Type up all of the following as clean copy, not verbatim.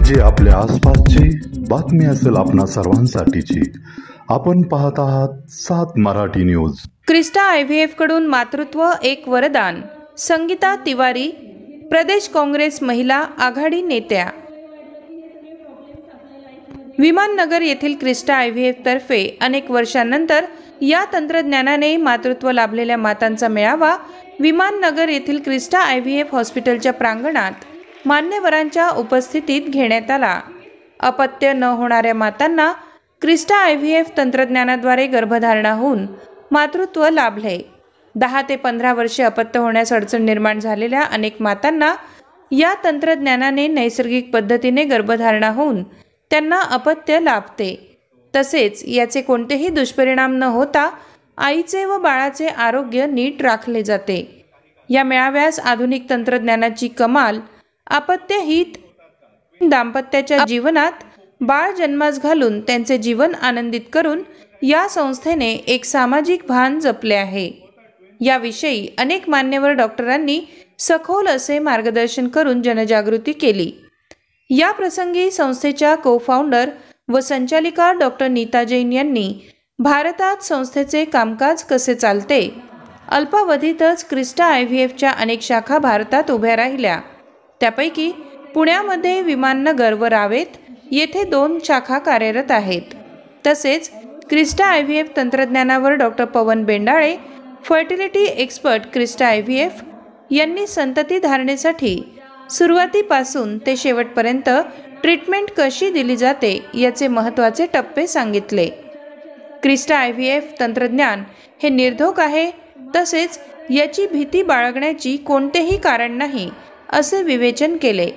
जी आपल्या आसपासची बातमी असेल आपणा सर्वांसाठीची। आपण पाहत आहात 7 मराठी न्यूज। क्रिस्टा IVF कडून मातृत्व एक वरदान। संगीता तिवारी, प्रदेश काँग्रेस महिला आघाडी नेत्या। विमाननगर येथील क्रिस्टा IVF तर्फे अनेक वर्षांनंतर या तंत्रज्ञानाने मातृत्व लाभलेल्या मातांचा मेळावा विमाननगर येथील क्रिस्टा IVF हॉस्पिटलच्या प्रांगणात मान्यवरांच्या उपस्थितीत घेण्यात आला। अपत्य न होणाऱ्या मातांना क्रिस्टा IVF तंत्रज्ञानाद्वारे गर्भधारणा होऊन मातृत्व लाभले। 10 ते 15 वर्षे अपत्य होण्यास अडचण निर्माण झालेल्या अनेक मातांना या तंत्रज्ञानाने नैसर्गिक पद्धतीने गर्भधारणा होऊन त्यांना अपत्य लाभते। तसेच याचे कोणतेही दुष्परिणाम न होता आईचे व बाळाचे आरोग्य नीट राखले जाते। या मेळाव्यास आधुनिक तंत्रज्ञानाची कमाल, अपत्यहित दाम्पत्याच्या जीवनात बाळ जन्मास घालून त्यांचे जीवन आनंदित करून या संस्थेने एक सामाजिक भान जपले आहे। याविषयी अनेक मान्यवर डॉक्टरांनी सखोल असे मार्गदर्शन करून जनजागृती केली। या प्रसंगी संस्थेच्या को-फाउंडर व संचालिका डॉक्टर नीता जैन यांनी भारतात संस्थेचे कामकाज कसे चालते, अल्पावधीतच क्रिस्टा IVFच्या अनेक शाखा भारतात उभ्या राहिल्या। त्यापैकी पुण्यामध्ये विमाननगर व रावेत येथे 2 शाखा कार्यरत आहेत। तसेच क्रिस्टा IVF तंत्रज्ञानावर doctor Pawan Bendale, fertility expert Crysta IVF यांनी संतती धारणेसाठी सुरुवातीपासून ते शेवटपर्यंत ट्रीटमेंट कशी दिली जाते याचे महत्त्वाचे टप्पे सांगितले। क्रिस्टा IVF तंत्रज्ञान हे निर्धोक आहे, तसेच याची भीती बाळगण्याची कोणतेही कारण नाही असे विवेचन केले।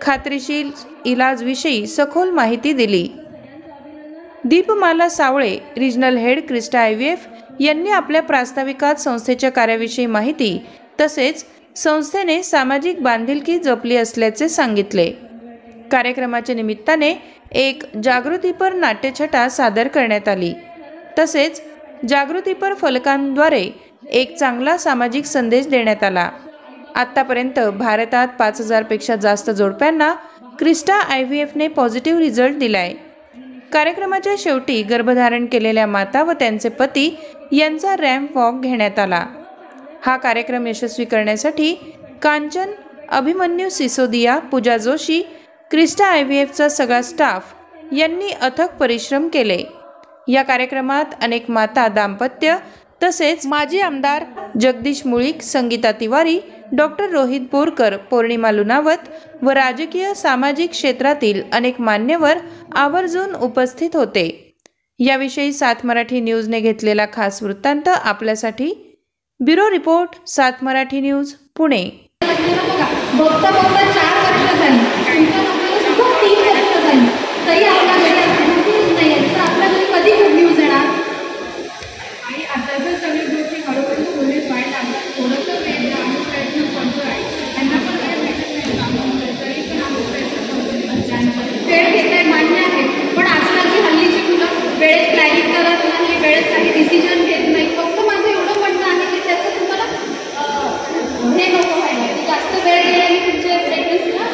खात्रीशीर इलाजविषयी सखोल माहिती दिली। दीपमाला सावळे, रिजनल हेड क्रिस्टा IVF यांनी आपल्या प्रास्ताविकात संस्थेच्या कार्याविषयी माहिती तसेच संस्थेने सामाजिक बांधिलकी जपली असल्याचे सांगितले। कार्यक्रमाच्या निमित्ताने एक जागृतीपर नाट्यछटा सादर करण्यात आली। तसेच जागृतीपर फलकांद्वारे एक चांगला सामाजिक संदेश देण्यात आला। आतापर्यंत भारतात 5000 पेक्षा जास्त जोडप्यांना क्रिस्टा IVF ने पॉझिटिव्ह रिझल्ट दिलाय। कार्यक्रमाच्या शेवटी गर्भधारण केलेल्या माता व त्यांचे पती यांचा रॅम्प वॉक घेण्यात आला। हा कार्यक्रम यशस्वी करण्यासाठी कांचन, अभिमन्यू सिसोदिया, पूजा जोशी, क्रिस्टा IVFचा सगळा स्टाफ यांनी अथक परिश्रम केले। या कार्यक्रमात अनेक माता, दाम्पत्य तसेच माजी आमदार जगदीश मुळीक, संगीता तिवारी, डॉक्टर रोहित बोरकर, पौर्णिमा लुनावत व राजकीय सामाजिक क्षेत्रातील अनेक मान्यवर आवर्जून उपस्थित होते। याविषयी 7 मराठी न्यूजने घेतलेला खास वृत्तांत आपल्यासाठी। Bureau report 7 Marathi news, Pune. बघता 4 वर्ष झाली, 3 वर्ष झाली, तरी आपल्या घरी नाही आहे। आपल्या घरी कधी गुड न्यूज येणार? आणि आता जर सगळ्या गोष्टी हळूहळू पोलीस वाईट आहे, थोडंसं वेळ द्या, आम्ही प्रयत्न करतो आहे। त्यांना पण वेळ भेटत नाही, तरी पण आम्ही प्रयत्न करतो। वेळ घेत आहे मान्य आहे, पण आजकालची हल्लीची मुलं वेळेत प्लॅनिंग करत नाही, वेळेत काही डिसिजन घेत नाही। फक्त माझं एवढं म्हणणं आहे की त्याचं तुम्हाला हे नको व्हायला, जास्त वेळ गेल्याने तुमच्या प्रेग्नन्सीला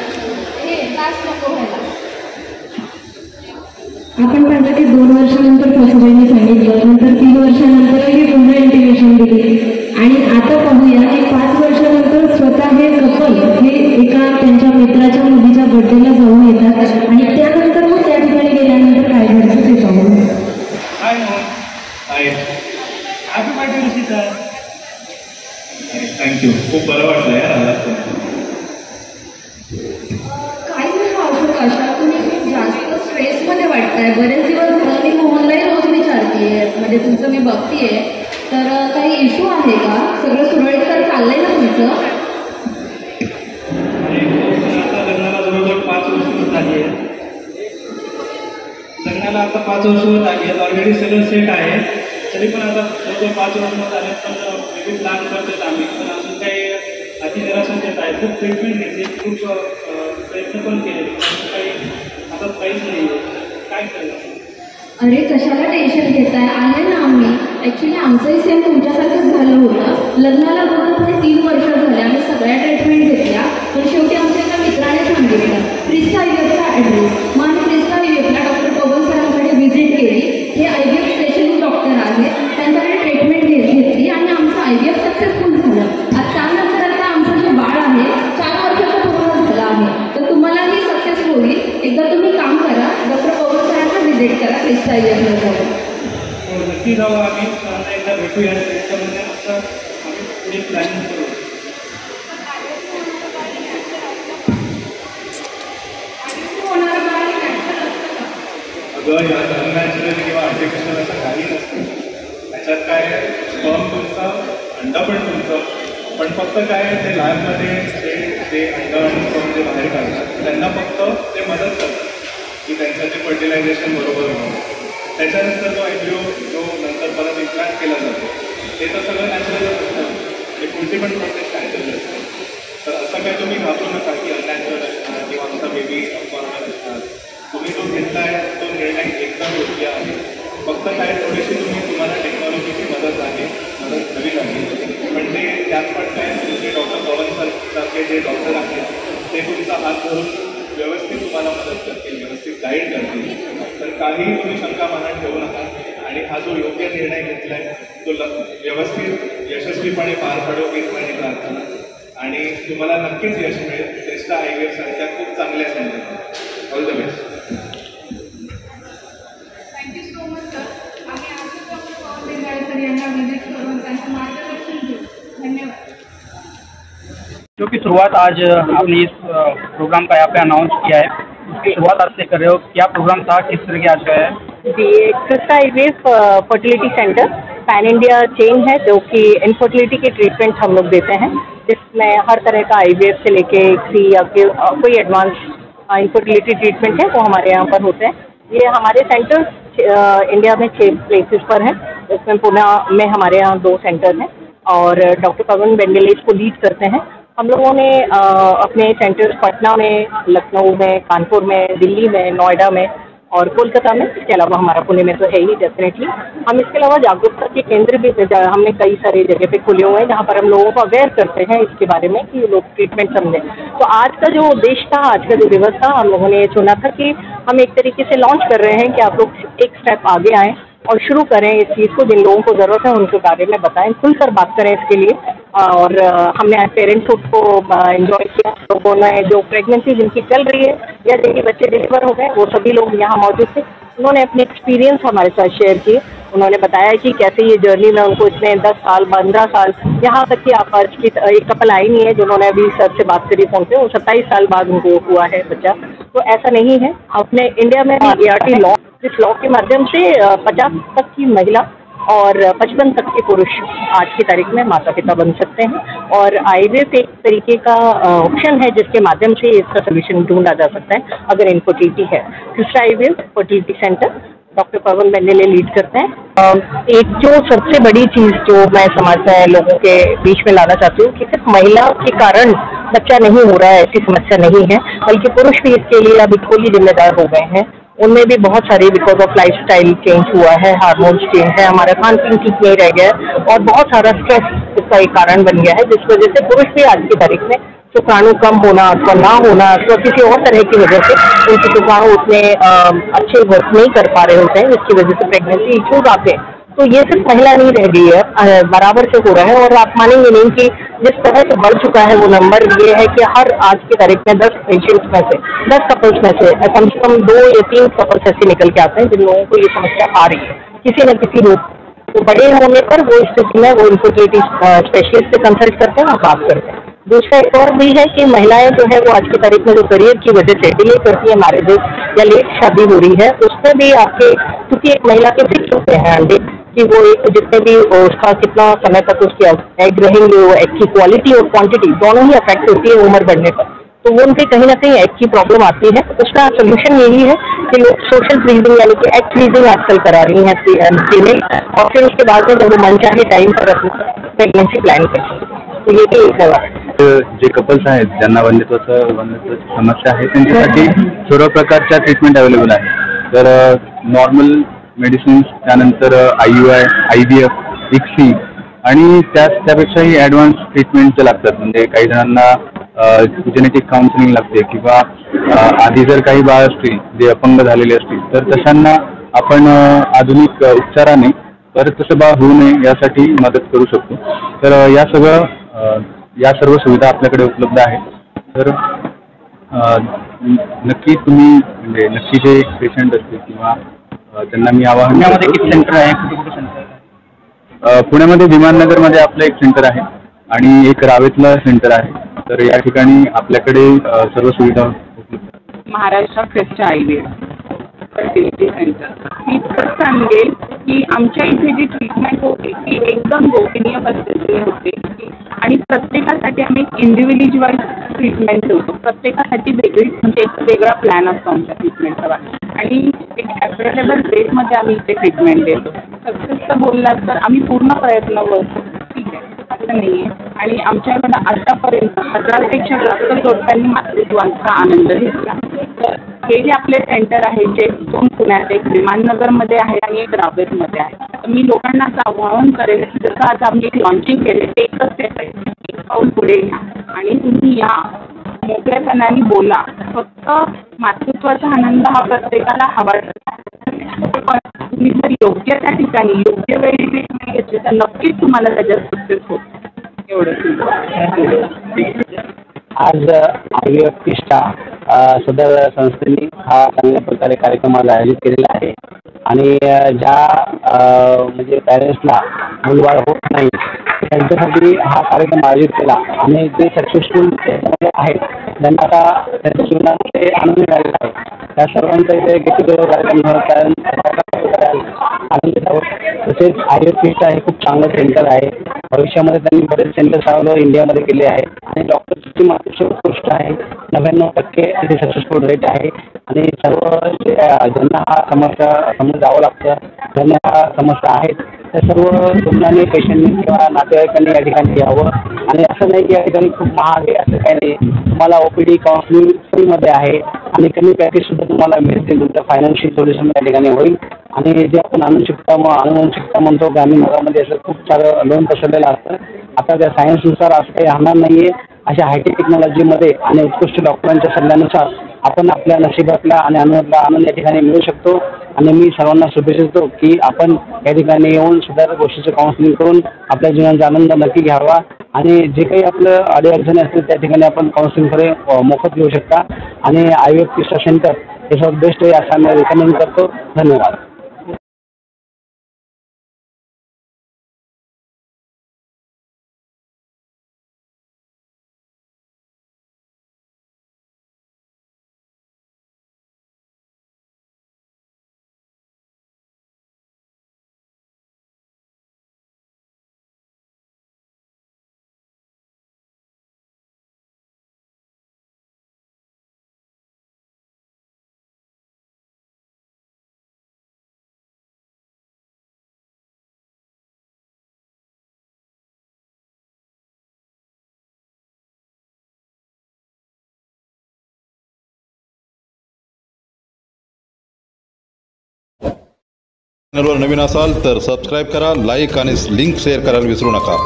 हे त्रास नको व्हायला। आपण पाहिलं की 2 वर्षानंतर सासूबाईंनी सांगितलं, नंतर 3 वर्षानंतरही पुन्हा इंटिमेशन दिली आणि आता पाहूया की 5 वर्षानंतर स्वतः हे कपल हे एका त्यांच्या मित्राच्या मुलीच्या बर्थडेला जाऊन येतात आणि त्यानंतर मग त्या ठिकाणी गेल्यानंतर काय घडतं ते पाहू। थँक्यू, खूप बरं वाटलं यार। काही नाही औषध अशा तुम्ही जास्त स्ट्रेसमध्ये वाटताय, बरेच दिवस झालं मी मोहनलाही रोज विचारतेय, म्हणजे तुमचं मी बघतीये, तर काही इश्यू आहे का? सगळं सुरळीत तर चाललंय ना तुमचं? आता लग्नाला जवळजवळ 5 वर्ष होत आली आहे। लग्नाला आता 5 वर्ष होत आली आहेत, ऑलरेडी सगळं सेट आहे। तरी पण आता जवळजवळ 5 वर्ष होत आले, पण वेगळी प्लॅन करतात आम्ही, पण अजून काही अति निराशेत आहे। खूप ट्रीटमेंट घेतली, खूप प्रयत्न पण केले, काही आता काहीच नाही आहे, काय करायचं? अरे कशाला टेन्शन घेताय, आहे ना आम्ही। ॲक्च्युली आमचंही सेम तुमच्यासारखंच झालं होतं। लग्नाला पूर्णपणे 3 वर्ष झाले, आम्ही सगळ्या ट्रीटमेंट घेतल्या, पण शेवटी आमच्या एका मित्राने सांगितलं क्रिस्टा IVFचा ॲड्रेस दिवस. मग आम्ही क्रिस्टा IVFला डॉक्टर पवन सरांकडे व्हिजिट केली. हे IVF स्पेशलिस्ट डॉक्टर आहेत, त्यांच्याकडे ट्रीटमेंट घेतली आणि आमचं IVF सक्सेसफुल झालं. आज त्यानंतर आता आमचं जे बाळ आहे 4 वर्षाचं पूर्ण झालं आहे. तर तुम्हालाही सक्सेस होईल. एकदा तुम्ही काम करा, डॉक्टर पवन सरांना व्हिजिट करा, क्रिस्टा IVFला जाऊन. नक्की जाऊ. आम्ही सरांना एकदा भेटूया, त्याच्यामध्ये मस्त आम्ही पुढे प्लॅनिंग करू. अगं अननॅचरल किंवा आर्टिफिशियल असं काही नसतं. त्याच्यात काय स्पर्म तुमचं, अंड पण तुमचं, पण फक्त काय ते लहानमध्ये ते अंड आणि स्पर्म जे बाहेर काढतात त्यांना फक्त ते मदत करतात की त्यांचं ते फर्टिलायझेशन बरोबर होतं. त्याच्यानंतर जो IVF जो नंतर परत इम्प्लांट केला जातो ते तर सगळं नॅचरलच असतं. ते कोणती पण प्रोसेस नॅचरल असते. तर असं काय तुम्ही घाबरू नका की अननॅचरल असणार किंवा आमचा बेबी अनफॉर्मल असणार. तुम्ही जो घेतलाय तो निर्णय एकदम योग्य आहे. फक्त काय थोडीशी तुम्हाला टेक्नॉलॉजीची मदत हवी लागेल. पण ते त्यात पण काय दुसरे डॉक्टर पवन सारखे जे डॉक्टर आहेत ते तुमचा हात धरून व्यवस्थित तुम्हाला मदत करतील, व्यवस्थित गाईड करतील. तर काही तुम्ही शंका मनात ठेवू नका आणि हा जो योग्य निर्णय घेतला आहे तो व्यवस्थित यशस्वीपणे पार पडो हीच माझी प्रार्थना. आणि तुम्हाला नक्कीच यश मिळेल. क्रिस्टा IVF सारख्या खूप चांगल्या centre. All the best. Thank you so much sir. आम्ही असंच डॉक्टर पवन बेंगाळे सर यांना व्हिजिट करून त्यांचं मार्गदर्शन घेऊ. धन्यवाद. जो कि शुरुआत आज आपने इस प्रोग्राम का यहाँ पे अनाउंस किया है, उसकी शुरुआत आज से कर रहे हो. क्या प्रोग्राम था, किस तरह के आज का है? जी, क्रिस्टा IVF फर्टिलिटी सेंटर पैन इंडिया चेन है जो कि इनफर्टिलिटी के ट्रीटमेंट हम लोग देते हैं, जिसमें हर तरह का IVF से लेके फ्री या कोई एडवांस इनफर्टिलिटी ट्रीटमेंट है वो हमारे यहाँ पर होते हैं. ये हमारे सेंटर इंडिया में 6 प्लेसेस पर हैं. इसमें पुणे में हमारे यहाँ 2 सेंटर हैं और डॉक्टर पवन बेंगले इसको लीड करते हैं. हम लोगों ने अपने सेंटर्स पटना में, लखनऊ में, कानपुर में, दिल्ली में, नोएडा में और कोलकाता में, इसके अलावा हमारा पुणे में तो है ही डेफिनेटली. हम इसके अलावा जागरूकता के केंद्र भी हमने कई सारे जगह पे खुले हुए हैं जहाँ पर हम लोगों को अवेयर करते हैं इसके बारे में कि लोग ट्रीटमेंट समझें. तो आज का जो उद्देश्य था, आज का जो दिवस था, हम लोगों ने ये चुना था कि हम एक तरीके से लॉन्च कर रहे हैं कि आप लोग एक स्टेप आगे आएँ और शुरू करें इस चीज़ को. जिन लोगों को ज़रूरत है उनके बारे में बताएं, खुलकर बात करें इसके लिए. और हमने आज पेरेंटहुड को एंजॉय किया. लोगों ने जो प्रेगनेंसी जिनकी चल रही है या जिनके बच्चे डिलीवर हो गए वो सभी लोग यहाँ मौजूद थे. उन्होंने अपने एक्सपीरियंस हमारे साथ शेयर किए. उन्होंने बताया कि कैसे ये जर्नी में उनको इतने 10 साल 15 साल, यहाँ तक कि आप आज की एक कपल आई नहीं है जिन्होंने अभी सर से बात करी फोन पे, वो 27 साल बाद उनको हुआ है बच्चा. तो ऐसा नहीं है. अपने इंडिया में ART लॉ, इस लॉ के माध्यम से 50 तक की महिला और 55 तक के पुरुष आज की तारीख में माता पिता बन सकते हैं. और IVF एक तरीके का ऑप्शन है जिसके माध्यम से इसका सोल्यूशन ढूंढा जा सकता है अगर इनफर्टिलिटी है. Crysta IVF fertility centre doctor Pawan Bengle lead करते हैं. एक जो सबसे बड़ी चीज़ जो मैं समाज में लोगों के बीच में लाना चाहती हूँ कि सिर्फ महिला के कारण बच्चा नहीं हो रहा है ऐसी समस्या नहीं है, बल्कि पुरुष भी इसके लिए अब इक्वली जिम्मेदार हो गए हैं. उनमें भी बहुत सारी बिकॉज ऑफ लाइफस्टाइल चेंज हुआ है, हार्मोन्स चेंज है, हमारा खान पीन ठीक नहीं रह गया है और बहुत सारा स्ट्रेस इसका एक कारण बन गया है, जिस वजह से पुरुष भी आज की तारीख में शुक्राणु कम होना अथवा ना होना अथवा किसी और तरह की वजह से उनके शुक्राणु उतने अच्छे वर्क नहीं कर पा रहे होते हैं, जिसकी वजह से प्रेगनेंसी इश्यूज आते हैं. तो ये सिर्फ महिला नहीं रह गई है, बराबर से हो रहा है. और आप मानेंगे नहीं कि जिस तरह से बढ़ चुका है वो नंबर ये है कि हर आज की तारीख में 10 पेशेंट्स में से 10 कपल्स में से कम से कम 2 या 3 कपल्स ऐसे निकल के आते हैं जिन लोगों को ये समस्या आ रही है किसी न किसी रूप. तो बड़े होने पर वो स्थिति में वो इनफर्टिलिटी स्पेशलिस्ट से कंसल्ट करते हैं और बात करते हैं. दूसरा एक और भी है कि महिलाएं जो है वो आज की तारीख में जो करियर की वजह से डिले करती है, मैरिजेस या लेट शादी हो रही है, उसमें भी आपके क्योंकि एक महिला के फिक्स होते हैं अंडे कि वो एक जितने भी उसका कितना समय तक उसके एग रहेंगे, वो एग की क्वालिटी और क्वांटिटी दोनों ही अफेक्ट होती है उम्र बढ़ने पर. तो वो उनके कहीं ना कहीं एग की प्रॉब्लम आती है. उसका सोल्यूशन यही है कि लोग सोशल फ्रीजिंग यानी कि एग फ्रीजिंग आजकल करा रही हैं फीमेल, और फिर उसके बाद में जब वो मनचाहे टाइम पर प्रेगनेंसी प्लान करते हैं. तो ये भी एक है. जे कपल्स आहेत ज्यांना वंध्यत्वाची समस्या आहे त्यांच्यासाठी सर्व प्रकारच्या ट्रीटमेंट अवेलेबल आहे. तर नॉर्मल मेडिसिन्स, त्यानंतर IUI, IVF, ICSI आणि त्यापेक्षाही ॲडव्हान्स ट्रीटमेंट लागतात. म्हणजे काही जणांना जेनेटिक काउन्सिलिंग लागते किंवा आधी जर काही बाळ असतील जे अपंग झालेले असतील तर तशांना आपण आधुनिक उपचाराने परत तसं बाळ होऊ नये यासाठी मदत करू शकतो. तर या सर्व सुविधा आपल्याकडे उपलब्ध आहेत. तर नक्की तुम्ही म्हणजे नक्की जे पेशंट असतील किंवा त्यांना मी आवाहन पुण्यामध्ये किती सेंटर आहे, कुठे सेंटर? पुण्यामध्ये विमाननगरमध्ये आपलं एक सेंटर आहे आणि एक रावेतला सेंटर आहे. तर या ठिकाणी आपल्याकडे सर्व सुविधा उपलब्ध आहेत. Maharashtra Crysta IVF fertility centre. मी इतकंच सांगेल की आमच्या इथे जी ट्रीटमेंट होते ती एकदम गोपनीय पद्धतीने होते आणि प्रत्येकासाठी आम्ही एक इंडिव्हिज्युअल ट्रीटमेंट ठेवतो. प्रत्येकासाठी वेगळी म्हणजे एक वेगळा प्लॅन असतो आमच्या ट्रीटमेंटचा आणि एक ॲफोर्डेबल रेटमध्ये आम्ही इथे ट्रीटमेंट देतो. सक्सेसचं बोललात तर आम्ही पूर्ण प्रयत्न करतो, ठीक आहे, असं नाही आहे. आणि आमच्याकडं आतापर्यंत 1000पेक्षा जास्त जोडप्यांनी मातृत्वाचा आनंद घेतला. तर हे जे आपले सेंटर आहे जे 2 पुण्यात, एक विमाननगरमध्ये आहे आणि एक रावेतमध्ये आहे. तर मी लोकांना असं आवाहन करेल की जसं आज आम्ही एक लॉन्चिंग केले ते एकच स्टेप आहे, एक पाऊल पुढे घ्या आणि तुम्ही या मोकळेपणाने बोला. फक्त मातृत्वाचा आनंद हा प्रत्येकाला हवा पण तुम्ही जर योग्य त्या ठिकाणी योग्य वेळी ट्रीटमेंट घेतली तर नक्कीच तुम्हाला त्याच्यात सक्सेस होतो. एवढं. आज IVF क्रिस्टा सदर संस्थेने हा चांगल्या प्रकारे कार्यक्रमाला आयोजित केलेला आहे आणि ज्या म्हणजे पॅरेंट्सला मुलबाळ होत नाही त्यांच्यासाठी हा कार्यक्रम आयोजित केला आणि जे सक्सेसफुल आहेत त्यांना आता त्यांच्या जीवनामध्ये आनंद मिळालेला आहे. त्या सर्वांचा इथे गेट टुगेदर कार्यक्रम तसेच IVF क्रिस्टा हे खूप चांगलं सेंटर आहे. भविष्यामध्ये त्यांनी बरेच सेंटर्स ऑल ओव्हर इंडियामध्ये केले आहे आणि डॉक्टरची मातृत्व उत्कृष्ट आहे. 99% इथे सक्सेसफुल रेट आहे आणि सर्व ज्यांना हा समस्या समोर जावं लागतं, ज्यांना ह्या समस्या आहेत त्या सर्व रुग्णांनी पेशंटनी किंवा नातेवाईकांनी या ठिकाणी यावं. आणि असं नाही की या ठिकाणी खूप महाग आहे असं काही नाही. तुम्हाला OPD काउन्सिलिंग फ्रीमध्ये आहे आणि कमी पॅकेजसुद्धा तुम्हाला मिळतील. तुमचं फायनान्शियल सोल्युशन या ठिकाणी होईल आणि जे आपण अनुवंशिकता म्हणतो ग्रामीण भागामध्ये असं खूप सारं लोन पसरलेलं असतं. आता त्या सायन्सनुसार असं काही राहणार नाही आहे. अशा हायटेक टेक्नॉलॉजीमध्ये आणि उत्कृष्ट डॉक्टरांच्या सल्ल्यानुसार आपण आपल्या नशिबातला आणि आनंद या ठिकाणी मिळू शकतो. आणि मी सर्वांना शुभेच्छा देतो की आपण या ठिकाणी येऊन सुद्धा गोष्टीचं काउन्सिलिंग करून आपल्या जीवनाचा आनंद नक्की घ्यावा आणि जे काही आपलं अडीअडचणी असतील त्या ठिकाणी आपण काउन्सिलिंगकडे मोफत घेऊ शकता. आणि IVF क्रिस्टा सेंटर हे सर्वात बेस्ट आहे असं मी रेकमेंड करतो. धन्यवाद. चॅनलवर नवीन असाल तर सबस्क्राईब करा, लाईक आणि लिंक शेअर करायला विसरू नका.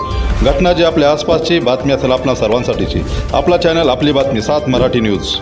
घटना जी आपल्या आसपासची बातमी असेल आपणा सर्वांसाठीची. आपला चॅनल आपली बातमी 7 मराठी न्यूज.